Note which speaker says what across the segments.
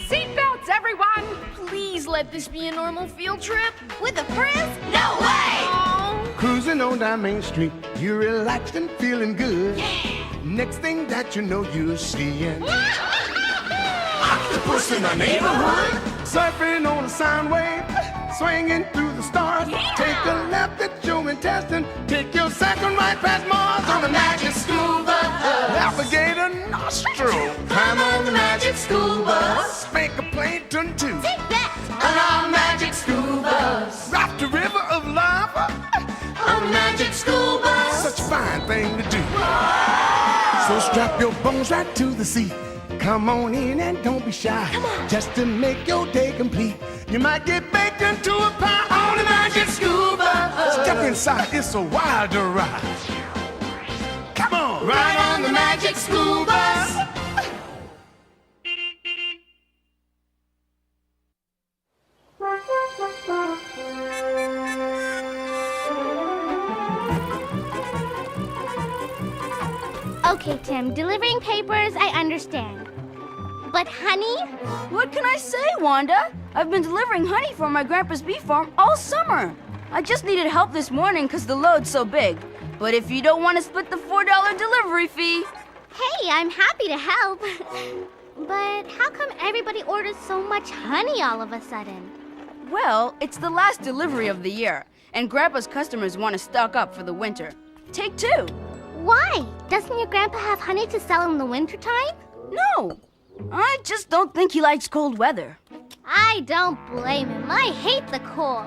Speaker 1: Seatbelts, everyone! Please let this be a normal field trip.
Speaker 2: With a Frizz? No way!
Speaker 1: Oh.
Speaker 3: Cruising on down Main Street, you're relaxed and feeling good.
Speaker 2: Yeah!
Speaker 3: Next thing that you know, you're seeing octopus in the neighborhood. Surfing on a sound wave, swinging through the stars.
Speaker 2: Yeah.
Speaker 3: Take a left at your intestine, take your second right past Mars on the magic school bus. Alligator nostril, climb on the magic school bus. Spank a plankton too.
Speaker 2: Take that!
Speaker 3: On our magic school bus. Rock the river of lava on the magic school bus. Such a fine thing to do. So strap your bones right to the seat. Come on in and don't be shy. Just to make your day complete. You might get baked into a pie on the magic school bus. Step inside, it's a wilder ride. Come on, ride on the magic school bus.
Speaker 2: Okay, Tim, delivering papers, I understand. But honey?
Speaker 4: What can I say, Wanda? I've been delivering honey for my grandpa's bee farm all summer. I just needed help this morning because the load's so big. But if you don't want to split the $4 delivery fee...
Speaker 2: Hey, I'm happy to help. But how come everybody orders so much honey all of a sudden?
Speaker 4: Well, it's the last delivery of the year, and Grandpa's customers want to stock up for the winter. Take two.
Speaker 2: Why? Doesn't your grandpa have honey to sell in the wintertime?
Speaker 4: No, I just don't think he likes cold weather.
Speaker 2: I don't blame him. I hate the cold.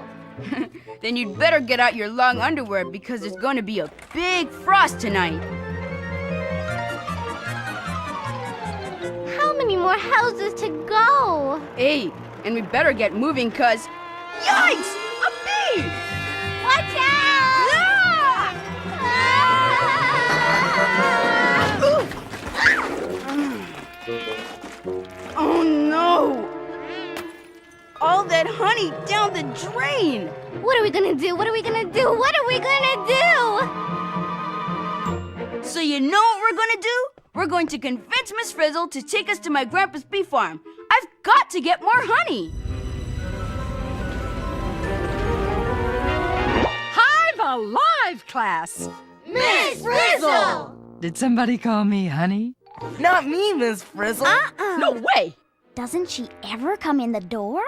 Speaker 4: Then you'd better get out your long underwear because there's going to be a big frost tonight.
Speaker 2: How many more houses to go?
Speaker 4: 8, and we better get moving cause... Yikes! A bee!
Speaker 2: Watch out!
Speaker 4: Oh no! All that honey down the drain!
Speaker 2: What are we gonna do? What are we gonna do? What are we gonna do?
Speaker 4: So you know what we're gonna do? We're going to convince Miss Frizzle to take us to my grandpa's bee farm. I've got to get more honey!
Speaker 1: Hive alive, class!
Speaker 2: Miss Frizzle!
Speaker 5: Did somebody call me honey?
Speaker 6: Not me, Miss Frizzle.
Speaker 4: No way!
Speaker 2: Doesn't she ever come in the door?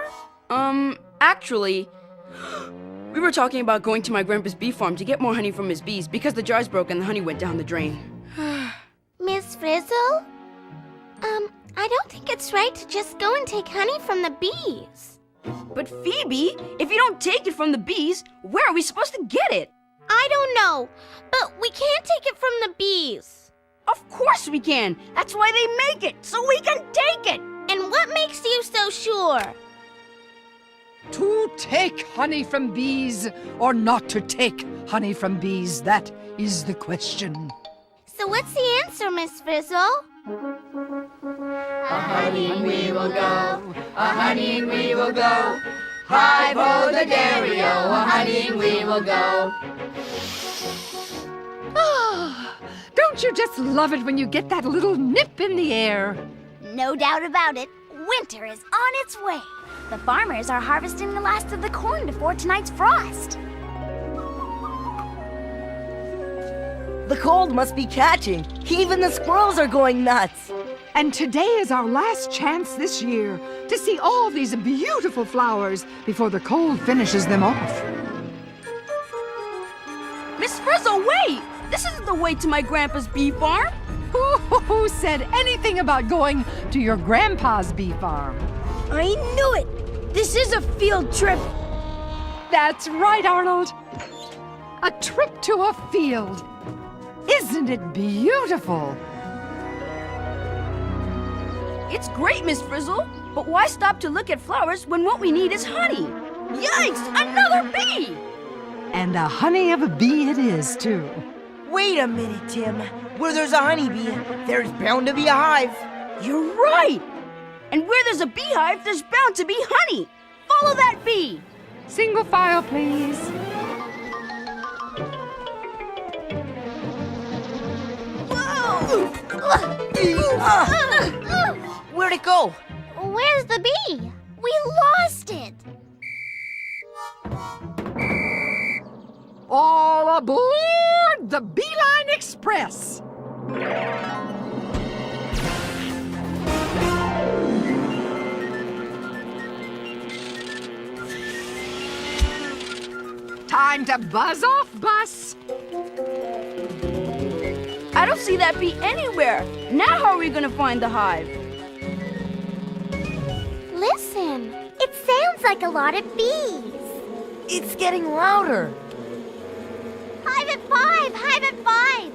Speaker 4: Actually, we were talking about going to my grandpa's bee farm to get more honey from his bees because the jars broke and the honey went down the drain.
Speaker 2: Miss Frizzle? I don't think it's right to just go and take honey from the bees.
Speaker 4: But Phoebe, if you don't take it from the bees, where are we supposed to get it?
Speaker 2: I don't know, but we can't take it from the bees.
Speaker 4: Of course we can. That's why they make it, so we can take it.
Speaker 2: And what makes you so sure?
Speaker 5: To take honey from bees or not to take honey from bees, that is the question.
Speaker 2: So what's the answer, Miss Frizzle?
Speaker 7: A-honeying we will go, a-honeying we will go. Hi-ho the dairy-o, a-honeying we will go.
Speaker 1: Ah, don't you just love it when you get that little nip in the air?
Speaker 2: No doubt about it. Winter is on its way. The farmers are harvesting the last of the corn before tonight's frost.
Speaker 6: The cold must be catching. Even the squirrels are going nuts.
Speaker 1: And today is our last chance this year to see all these beautiful flowers before the cold finishes them off.
Speaker 4: Miss Frizzle, wait! This isn't the way to my grandpa's bee farm.
Speaker 1: Who said anything about going to your grandpa's bee farm?
Speaker 4: I knew it! This is a field trip.
Speaker 1: That's right, Arnold. A trip to a field. Isn't it beautiful?
Speaker 4: It's great, Miss Frizzle, but why stop to look at flowers when what we need is honey? Yikes! Another bee!
Speaker 5: And the honey of a bee it is, too.
Speaker 6: Wait a minute, Tim. Where there's a honeybee, there's bound to be a hive.
Speaker 4: You're right! And where there's a beehive, there's bound to be honey. Follow that bee!
Speaker 1: Single file, please.
Speaker 6: Where'd it go?
Speaker 2: Where's the bee? We lost it.
Speaker 1: All aboard the Beeline Express! Time to buzz off, bus!
Speaker 4: I don't see that bee anywhere. Now how are we gonna find the hive?
Speaker 2: Listen, it sounds like a lot of bees.
Speaker 6: It's getting louder.
Speaker 2: Hive at 5! Hive at 5!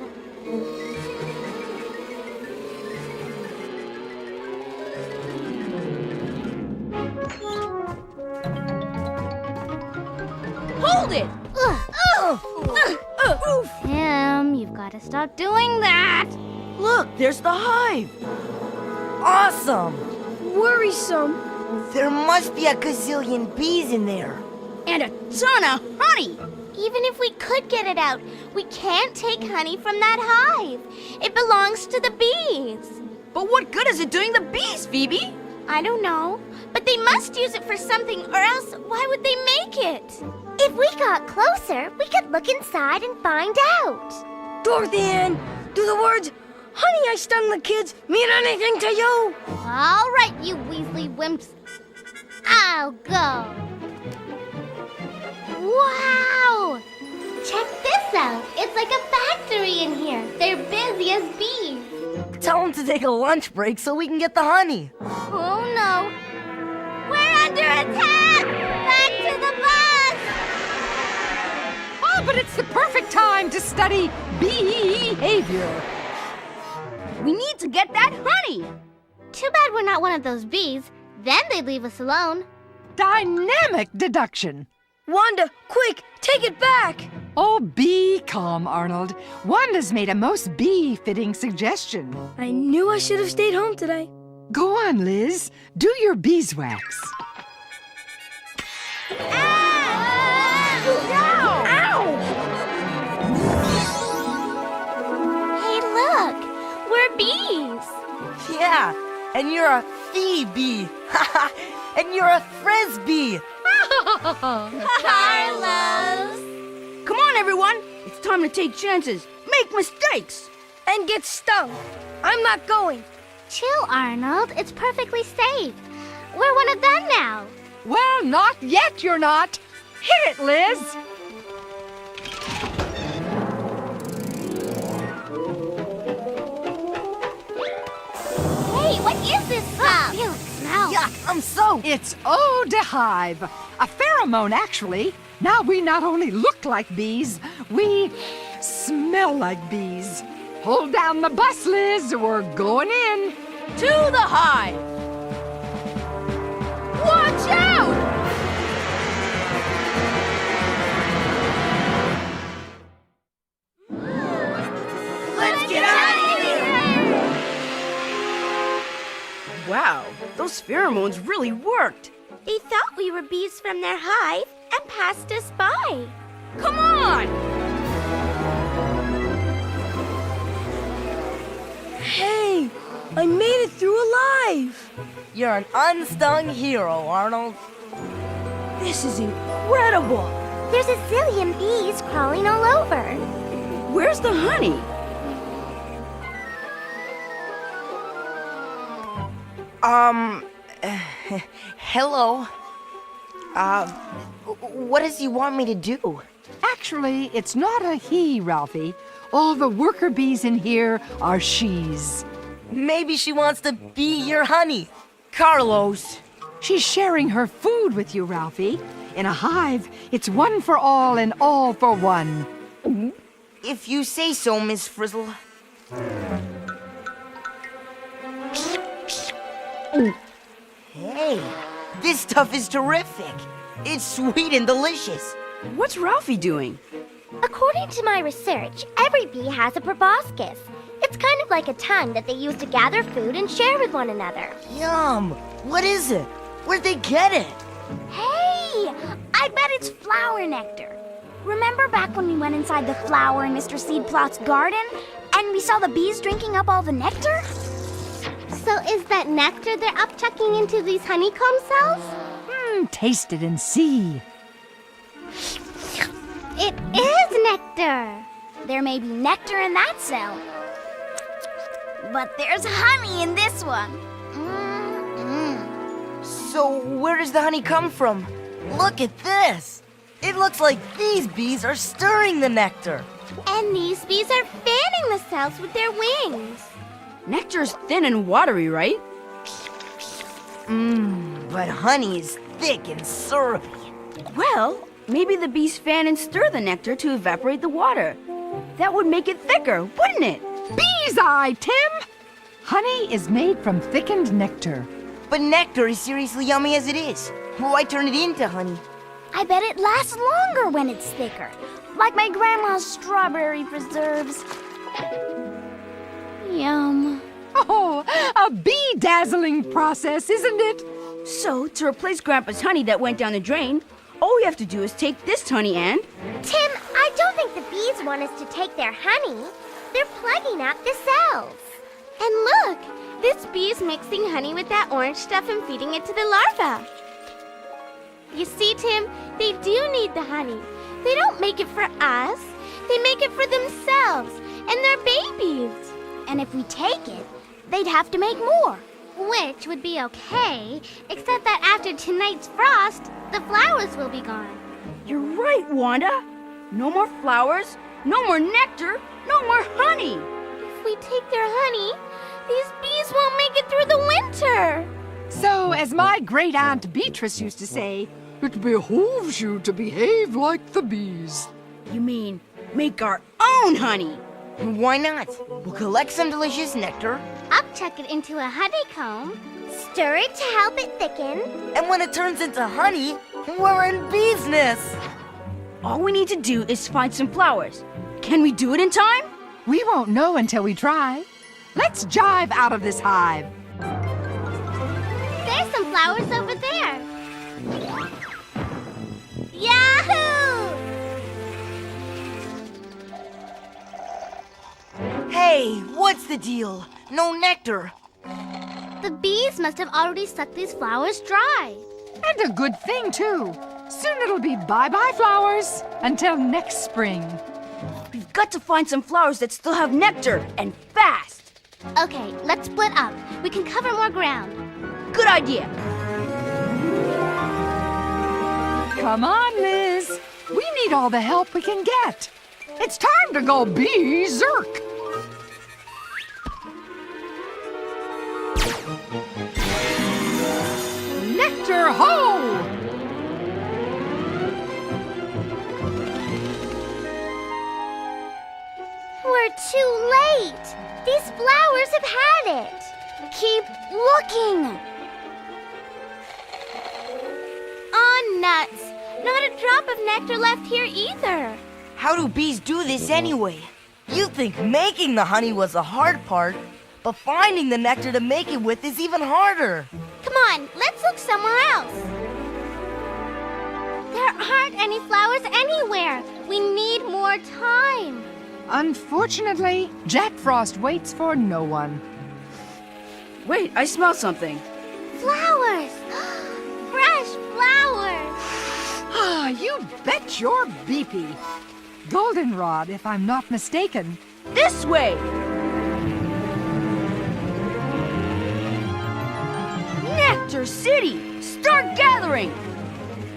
Speaker 4: Hold it!
Speaker 2: Tim, you've got to stop doing that.
Speaker 6: Look, there's the hive. Awesome.
Speaker 4: Worrisome.
Speaker 6: There must be a gazillion bees in there.
Speaker 4: And a ton of honey.
Speaker 2: Even if we could get it out, we can't take honey from that hive. It belongs to the bees.
Speaker 4: But what good is it doing the bees, Phoebe?
Speaker 2: I don't know, but they must use it for something, or else why would they make it? If we got closer, we could look inside and find out.
Speaker 8: Dorothy Ann, do the words, "Honey, I stung the kids," mean anything to you?
Speaker 2: All right, you Weasley wimps. I'll go. Wow! Check this out. It's like a factory in here. They're busy as bees.
Speaker 6: Tell them to take a lunch break so we can get the honey.
Speaker 2: Oh no. We're under attack! Back to the bus!
Speaker 1: Oh, but it's the perfect time to study behavior.
Speaker 4: We need to get that honey.
Speaker 2: Too bad we're not one of those bees. Then they'd leave us alone.
Speaker 1: Dynamic deduction.
Speaker 8: Wanda, quick, take it back!
Speaker 1: Oh, be calm, Arnold. Wanda's made a most bee-fitting suggestion.
Speaker 8: I knew I should have stayed home today.
Speaker 1: Go on, Liz. Do your beeswax.
Speaker 2: Hey, look! We're bees!
Speaker 6: Yeah, and you're a bee. And you're a frisbee.
Speaker 2: Carlos!
Speaker 4: Come on, everyone. It's time to take chances, make mistakes.
Speaker 8: And get stung. I'm not going.
Speaker 2: Chill, Arnold. It's perfectly safe. We're one of them now.
Speaker 1: Well, not yet, you're not. Hit it, Liz.
Speaker 2: Hey, what is this stuff? Ew, it smells.
Speaker 6: Yuck, I'm soaked.
Speaker 1: It's eau de hive. A pheromone, actually. Now we not only look like bees, we smell like bees. Hold down the bus, Liz. We're going in.
Speaker 4: To the hive. Watch out!
Speaker 2: Let's get out of here!
Speaker 4: Wow, those pheromones really worked.
Speaker 2: They thought we were bees from their hive and passed us by.
Speaker 4: Come on!
Speaker 8: Hey, I made it through alive.
Speaker 6: You're an unstung hero, Arnold.
Speaker 8: This is incredible.
Speaker 2: There's a zillion bees crawling all over.
Speaker 4: Where's the honey?
Speaker 6: Hello. What does he want me to do?
Speaker 1: Actually, it's not a he, Ralphie. All the worker bees in here are she's.
Speaker 6: Maybe she wants to be your honey. Carlos.
Speaker 1: She's sharing her food with you, Ralphie. In a hive, it's one for all and all for one.
Speaker 6: If you say so, Miss Frizzle. Hey, this stuff is terrific. It's sweet and delicious.
Speaker 4: What's Ralphie doing?
Speaker 2: According to my research, every bee has a proboscis. It's kind of like a tongue that they use to gather food and share with one another.
Speaker 6: Yum. What is it? Where'd they get it?
Speaker 2: Hey! I bet it's flower nectar. Remember back when we went inside the flower in Mr. Seedplot's garden and we saw the bees drinking up all the nectar? So is that nectar they're upchucking into these honeycomb cells?
Speaker 1: Taste it and see.
Speaker 2: It is nectar.
Speaker 4: There may be nectar in that cell, but there's honey in this one.
Speaker 6: So where does the honey come from? Look at this. It looks like these bees are stirring the nectar.
Speaker 2: And these bees are fanning the cells with their wings.
Speaker 4: Nectar's thin and watery, right?
Speaker 6: But honey is thick and syrupy.
Speaker 4: Well, maybe the bees fan and stir the nectar to evaporate the water. That would make it thicker, wouldn't it?
Speaker 1: Bee's eye, Tim! Honey is made from thickened nectar.
Speaker 6: But nectar is seriously yummy as it is. Why turn it into honey?
Speaker 2: I bet it lasts longer when it's thicker. Like my grandma's strawberry preserves. Yum.
Speaker 1: Oh, a bee-dazzling process, isn't it?
Speaker 4: So, to replace Grandpa's honey that went down the drain, all we have to do is take this honey and...
Speaker 2: Tim, I don't think the bees want us to take their honey. They're plugging out the cells. And look, this bee's mixing honey with that orange stuff and feeding it to the larva. You see, Tim, they do need the honey. They don't make it for us. They make it for themselves and their babies. And if we take it, they'd have to make more. Which would be okay, except that after tonight's frost, the flowers will be gone.
Speaker 4: You're right, Wanda. No more flowers, no more nectar, no more honey.
Speaker 2: If we take their honey, these bees won't make it through the winter.
Speaker 1: So, as my great-aunt Beatrice used to say, it behooves you to behave like the bees.
Speaker 4: You mean make our own honey?
Speaker 6: Why not? We'll collect some delicious nectar,
Speaker 2: Upchuck it into a honeycomb, stir it to help it thicken.
Speaker 6: and when it turns into honey, we're in business.
Speaker 4: All we need to do is find some flowers. Can we do it in time?
Speaker 1: We won't know until we try. Let's jive out of this hive.
Speaker 2: There's some flowers over there. Yahoo!
Speaker 6: Hey, what's the deal? No nectar.
Speaker 2: The bees must have already sucked these flowers dry.
Speaker 1: And a good thing, too. Soon it'll be bye-bye flowers until next spring.
Speaker 4: We've got to find some flowers that still have nectar, and fast.
Speaker 2: Okay, let's split up. We can cover more ground.
Speaker 4: Good idea.
Speaker 1: Come on, Liz. We need all the help we can get. It's time to go berserk. Nectar ho!
Speaker 2: We're too late. These flowers have had it. Keep looking. Oh, nuts. Not a drop of nectar left here either.
Speaker 6: How do bees do this anyway? You'd think making the honey was the hard part, but finding the nectar to make it with is even harder.
Speaker 2: Come on, let's look somewhere else. There aren't any flowers anywhere. We need more time.
Speaker 1: Unfortunately, Jack Frost waits for no one.
Speaker 4: Wait, I smell something.
Speaker 2: Flowers! Fresh flowers!
Speaker 1: Ah, you bet you're beepy. Goldenrod, if I'm not mistaken.
Speaker 4: This way! Nectar City! Start gathering!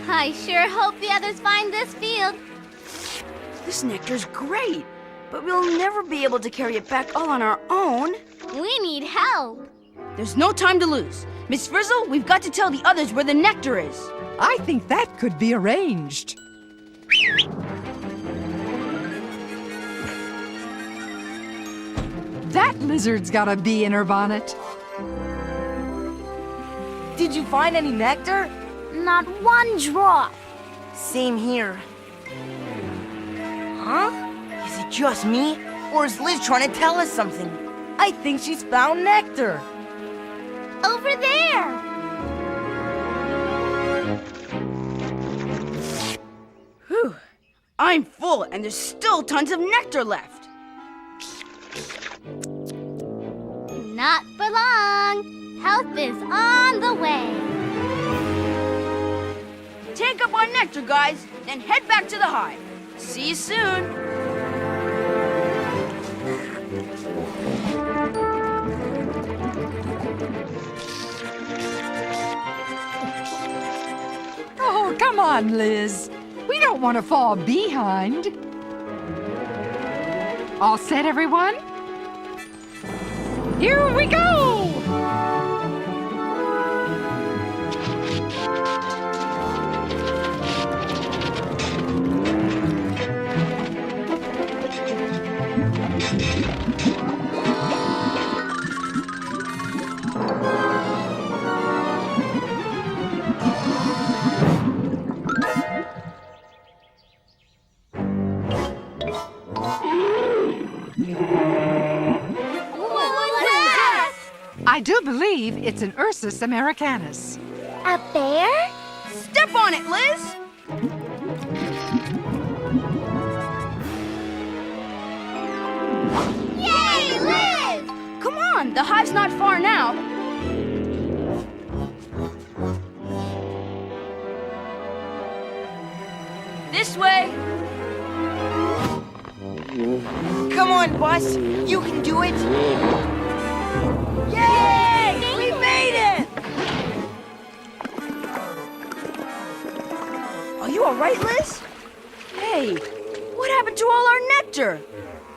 Speaker 2: I sure hope the others find this field.
Speaker 4: This nectar's great, but we'll never be able to carry it back all on our own.
Speaker 2: We need help.
Speaker 4: There's no time to lose. Miss Frizzle, we've got to tell the others where the nectar is.
Speaker 1: I think that could be arranged. That lizard's got a bee in her bonnet.
Speaker 6: Did you find any nectar?
Speaker 2: Not one drop.
Speaker 6: Same here. Huh? Is it just me? Or is Liz trying to tell us something? I think she's found nectar.
Speaker 2: Over there.
Speaker 4: Whew. I'm full, and there's still tons of nectar left.
Speaker 2: Not for long. Help is on the way.
Speaker 4: Take up our nectar, guys, then head back to the hive. See you soon.
Speaker 5: Oh, come on, Liz. We don't want to fall behind. All set, everyone? Here we go! I do believe it's an Ursus americanus.
Speaker 2: A bear?
Speaker 4: Step on it, Liz.
Speaker 2: Yay, Liz!
Speaker 4: Come on, the hive's not far now. This way.
Speaker 6: Come on, Bus. You can do it. Yay! We made it!
Speaker 4: Are you all right, Liz? Hey, what happened to all our nectar?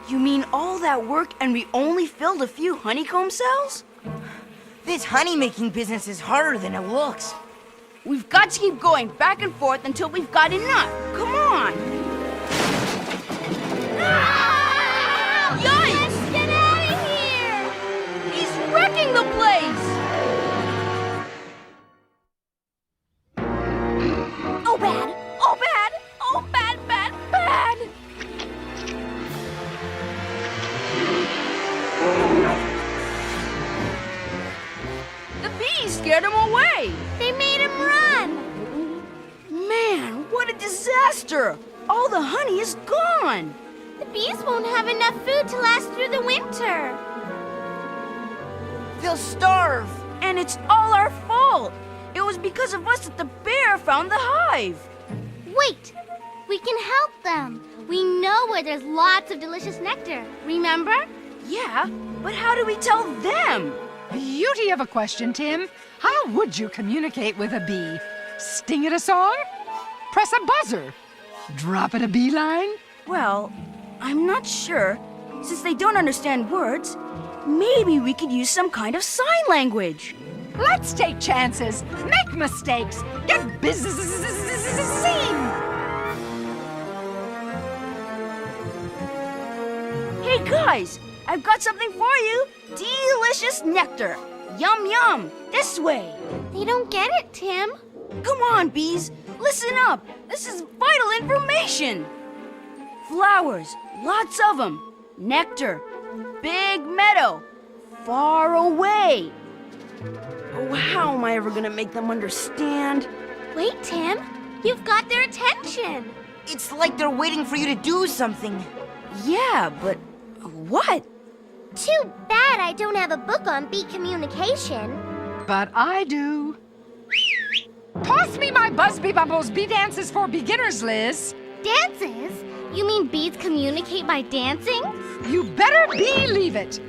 Speaker 4: You mean all that work and we only filled a few honeycomb cells?
Speaker 6: This honey-making business is harder than it looks.
Speaker 4: We've got to keep going back and forth until we've got enough. Come on! Yikes!
Speaker 2: Let's get out of here!
Speaker 4: He's wrecking the place!
Speaker 2: Oh, bad! Oh, bad! Oh, bad, bad, bad!
Speaker 4: The bees scared him away!
Speaker 2: They made him run!
Speaker 4: Man, what a disaster! All the honey is gone!
Speaker 2: The bees won't have enough food to last through the winter.
Speaker 6: They'll starve.
Speaker 4: And it's all our fault! It was because of us that the bear found the hive!
Speaker 2: Wait! We can help them. We know where there's lots of delicious nectar. Remember?
Speaker 4: Yeah, but how do we tell them?
Speaker 5: Beauty of a question, Tim. How would you communicate with a bee? Sting it a song? Press a buzzer? Drop it a beeline?
Speaker 4: Well, I'm not sure. Since they don't understand words, maybe we could use some kind of sign language.
Speaker 5: Let's take chances, make mistakes, get busy.
Speaker 4: Hey guys, I've got something for you. Delicious nectar. Yum yum. This way.
Speaker 2: They don't get it, Tim.
Speaker 4: Come on, bees. Listen up. This is vital information. Flowers, lots of them. Nectar, big meadow, far away. Oh, how am I ever gonna make them understand?
Speaker 2: Wait, Tim. You've got their attention.
Speaker 6: It's like they're waiting for you to do something.
Speaker 4: Yeah, but what?
Speaker 2: Too bad I don't have a book on bee communication.
Speaker 5: But I do. Toss me my Busby Bubbles bee dances for beginners, Liz.
Speaker 2: Dances? You mean bees communicate by dancing?
Speaker 5: You better believe it.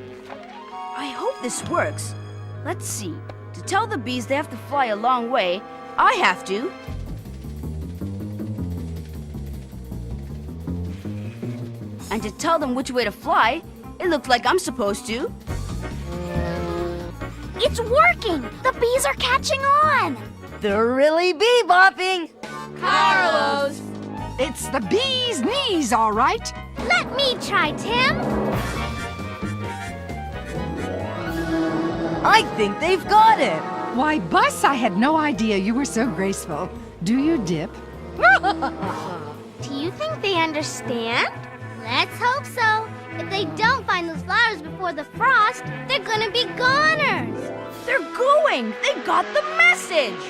Speaker 4: I hope this works. Let's see. To tell the bees they have to fly a long way, I have to. And to tell them which way to fly, it looks like I'm supposed to.
Speaker 2: It's working! The bees are catching on!
Speaker 6: They're really bebopping.
Speaker 4: Carlos!
Speaker 5: It's the bee's knees, all right.
Speaker 2: Let me try, Tim!
Speaker 6: I think they've got it.
Speaker 5: Why, Bus, I had no idea you were so graceful. Do you dip?
Speaker 2: Do you think they understand? Let's hope so. If they don't find those flowers before the frost, they're gonna be goners.
Speaker 4: They're going! They got the message!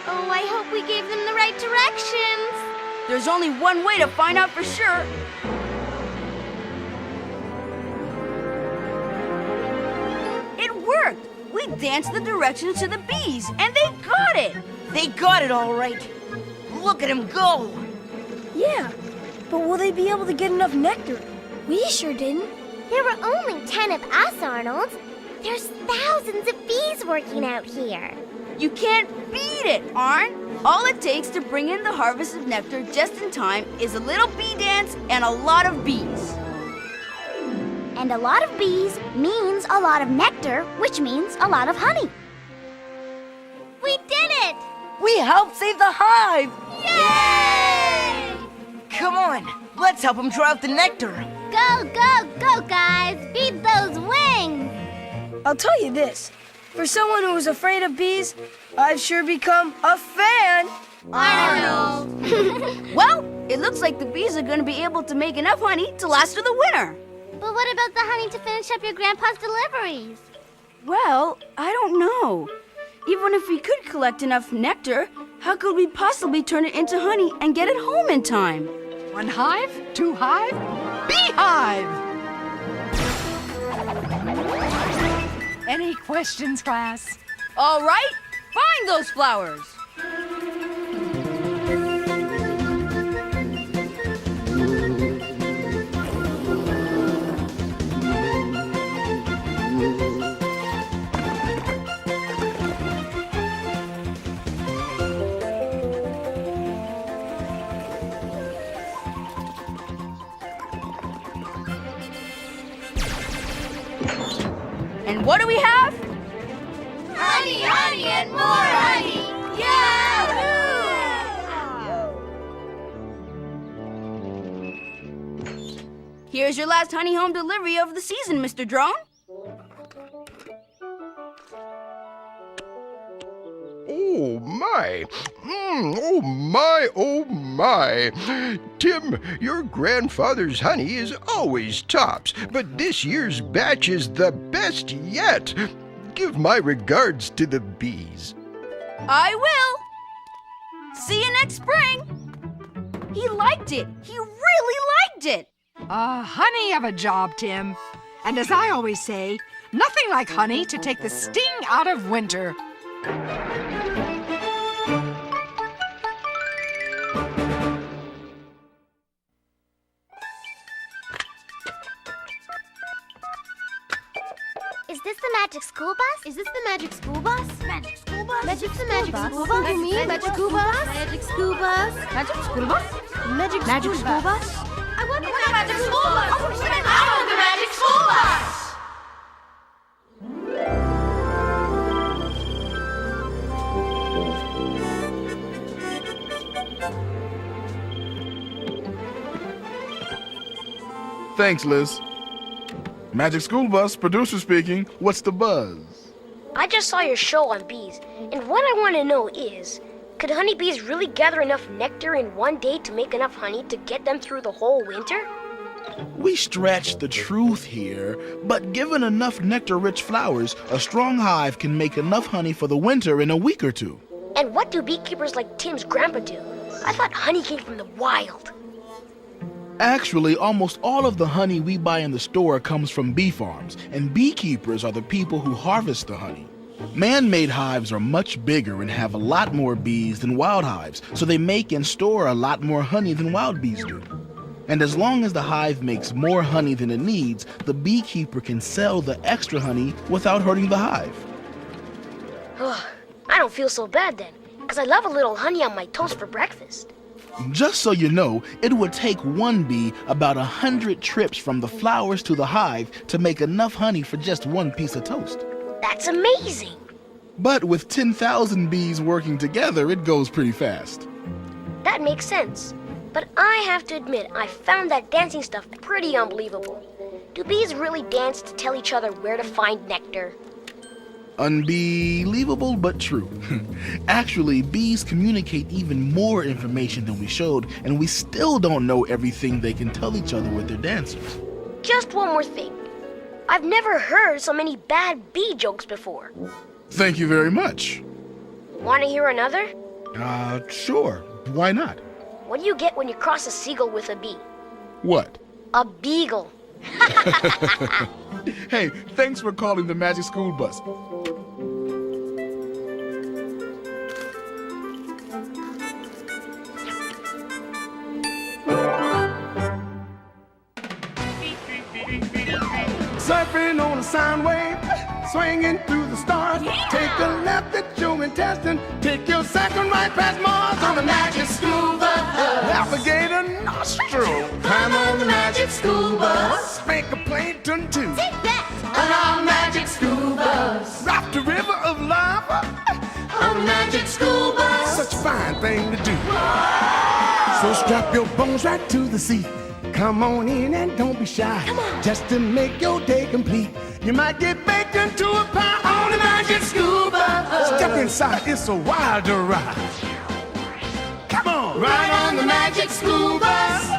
Speaker 2: Oh, I hope we gave them the right directions.
Speaker 4: There's only one way to find out for sure. It worked! We danced the directions to the bees, and they got it!
Speaker 6: They got it all right. Look at him go.
Speaker 8: Yeah, but will they be able to get enough nectar? We sure didn't.
Speaker 2: There were only 10 of us, Arnold. There's thousands of bees working out here.
Speaker 4: You can't beat it, Arn. All it takes to bring in the harvest of nectar just in time is a little bee dance and a lot of bees.
Speaker 2: And a lot of bees means a lot of nectar, which means a lot of honey. We did it!
Speaker 6: We helped save the hive.
Speaker 2: Yay!
Speaker 6: Come on, let's help him draw out the nectar.
Speaker 2: Go, go, go, guys! Beat those wings!
Speaker 8: I'll tell you this. For someone who was afraid of bees, I've sure become a fan.
Speaker 2: Arnold!
Speaker 4: Well, it looks like the bees are going to be able to make enough honey to last through the winter.
Speaker 2: But what about the honey to finish up your grandpa's deliveries?
Speaker 4: Well, I don't know. Even if we could collect enough nectar, how could we possibly turn it into honey and get it home in time?
Speaker 5: 1 hive, 2 hive, Beehive! Any questions, class?
Speaker 4: All right, find those flowers. And what do we have?
Speaker 2: Honey, honey, and more honey! Yahoo!
Speaker 4: Here's your last honey home delivery of the season, Mr. Drone.
Speaker 9: Oh my! Oh my! Oh my! Tim, your grandfather's honey is always tops, but this year's batch is the best yet. Give my regards to the bees.
Speaker 4: I will. See you next spring. He liked it. He really liked it.
Speaker 5: A honey of a job, Tim. And as I always say, nothing like honey to take the sting out of winter.
Speaker 2: Is this the magic school bus? Is this the magic school bus? Magic school bus? Magic the magic school bus? You mean magic school bus? Magic school bus? Magic school bus? Magic school bus? I want the magic school bus! I want the magic school bus!
Speaker 3: Thanks, Liz. Magic School Bus, producer speaking. What's the buzz?
Speaker 10: I just saw your show on bees, and what I want to know is, could honeybees really gather enough nectar in one day to make enough honey to get them through the whole winter?
Speaker 11: We stretch the truth here, but given enough nectar-rich flowers, a strong hive can make enough honey for the winter in a week or two.
Speaker 10: And what do beekeepers like Tim's grandpa do? I thought honey came from the wild.
Speaker 11: Actually, almost all of the honey we buy in the store comes from bee farms, and beekeepers are the people who harvest the honey. Man-made hives are much bigger and have a lot more bees than wild hives, so they make and store a lot more honey than wild bees do. And as long as the hive makes more honey than it needs, the beekeeper can sell the extra honey without hurting the hive.
Speaker 10: Ugh, I don't feel so bad then, because I love a little honey on my toast for breakfast.
Speaker 11: Just so you know, it would take one bee about 100 trips from the flowers to the hive to make enough honey for just one piece of toast.
Speaker 10: That's amazing.
Speaker 11: But with 10,000 bees working together, it goes pretty fast.
Speaker 10: That makes sense. But I have to admit, I found that dancing stuff pretty unbelievable. Do bees really dance to tell each other where to find nectar?
Speaker 11: Unbelievable, but true. Actually, bees communicate even more information than we showed, and we still don't know everything they can tell each other with their dancers.
Speaker 10: Just one more thing. I've never heard so many bad bee jokes before.
Speaker 11: Thank you very much.
Speaker 10: Want to hear another?
Speaker 11: Sure. Why not?
Speaker 10: What do you get when you cross a seagull with a bee?
Speaker 11: What?
Speaker 10: A beagle.
Speaker 3: Hey, thanks for calling the Magic School Bus. on a sound wave, swinging through the stars. Take a left at your intestine, take your second right past Mars on the magic school bus. Navigate a nostril, climb on the magic school bus. Spank a plankton too.
Speaker 2: Take that!
Speaker 7: On our magic school bus.
Speaker 3: Raft a river of lava
Speaker 7: On the magic school bus.
Speaker 3: such a fine thing to do. So strap your bones right to the seat. Come on in and don't be shy. Just to make your day complete. You might get baked into a pie on the magic school bus. Step inside, it's a wilder ride. Come on,
Speaker 7: Ride on the magic school bus.